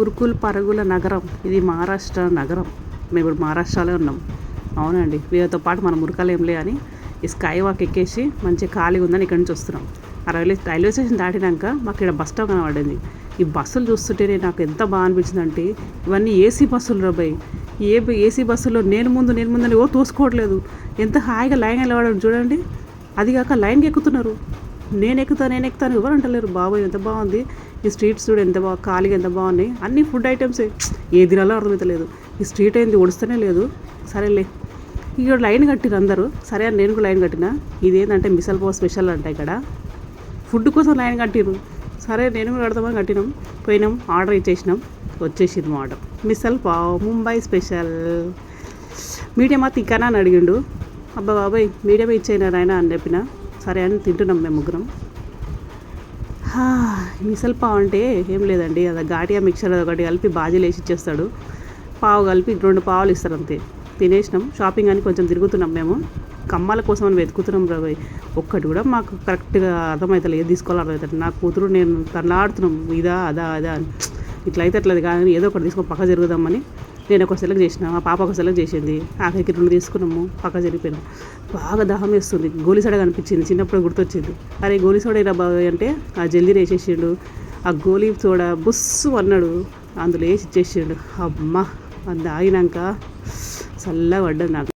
ఉరుకులు పరుగుల నగరం, ఇది మహారాష్ట్ర నగరం. మేము ఇప్పుడు మహారాష్ట్రలో ఉన్నాం. అవునండి, వీళ్ళతో పాటు మనం ఉరకలేంలే అని ఈ స్కై వాక్ ఎక్కేసి మంచిగా ఖాళీగా ఉందని ఇక్కడి నుంచి వస్తున్నాం. ఆ రైల్వే స్టేషన్ దాటినాక మాకు ఇక్కడ బస్ స్టాప్ కనబడింది. ఈ బస్సులు చూస్తుంటేనే నాకు ఎంత బాగా అనిపించిందంటే, ఇవన్నీ ఏసీ బస్సులు రాబాయి. ఏసీ బస్సులో నేను ముందని తోసుకోవట్లేదు. ఎంత హాయిగా లైన్ నిలబడడం చూడండి. అది కాక లైన్కి ఎక్కుతున్నారు. నేను ఎక్కుతాను ఎవరు అంటలేరు. బాబోయ్ ఎంత బాగుంది. ఈ స్ట్రీట్స్ చూడు ఎంత బాగా ఖాళీగా ఎంత బాగున్నాయి. అన్ని ఫుడ్ ఐటమ్సే. ఏ తినాలో అర్థమవుతలేదు. ఈ స్ట్రీట్ ఏంది ఒడుస్తూనే లేదు. సరేలే, ఇక్కడ లైన్ కట్టిరు అందరూ. సరే అని నేను కూడా లైన్ కట్టిన. ఇదేంటంటే మిసల్ పావ్ స్పెషల్ అంట ఇక్కడ. ఫుడ్ కోసం లైన్ కట్టిరు. సరే నేను కూడా కడతామని కట్టినాం. పోయినాం, ఆర్డర్ ఇచ్చేసినాం. వచ్చేసింది మా order. Misal pav Mumbai special. Medium తిక్కనా అని అడిగిండు. అబ్బా బాబాయ్ మీడియమే ఇచ్చేయినా నాయన అని చెప్పిన. సరే అని తింటున్నాం మేము ముగ్గురం. మిసల్ పావ్ అంటే ఏం లేదండి, అది ఘాటియా మిక్చర్ ఒకటి కలిపి బాజీలు వేసి ఇచ్చేస్తాడు. పావు కలిపి 2 పావులు ఇస్తారు అంతే. తినేసినాం. షాపింగ్ అని కొంచెం తిరుగుతున్నాం మేము. కమ్మల కోసం అని వెతుకుతున్నాం రాబోయ్. ఒక్కటి కూడా మాకు కరెక్ట్గా అర్థమవుతుంది. ఏది తీసుకోవాలో అర్థమవుతుంది. నా కూతురు నేను తనలాడుతున్నాం, ఇదా అదా అని. ఇట్లయితే అట్లది కానీ ఏదో ఒకటి తీసుకొని పక్క జరుగుదామని నేను ఒక సెలెక్ట్ చేసిన, మా పాప ఒక సెలెక్ట్ చేసింది. ఆఖరికి 2 తీసుకున్నాము, పక్క జరిగిపోయినాం. బాగా దాహం వేస్తుంది. గోలీ సోడా కనిపించింది, చిన్నప్పుడు గుర్తొచ్చింది. అరే గోలీ సోడా ఇలా బాగా అంటే ఆ జల్దీ వేసేసిండు. ఆ గోలీ సోడా బుస్సు అన్నాడు, అందులో వేసి ఇచ్చేసిండు. అమ్మ అది ఆగినాక చల్లగా పడ్డది నాకు.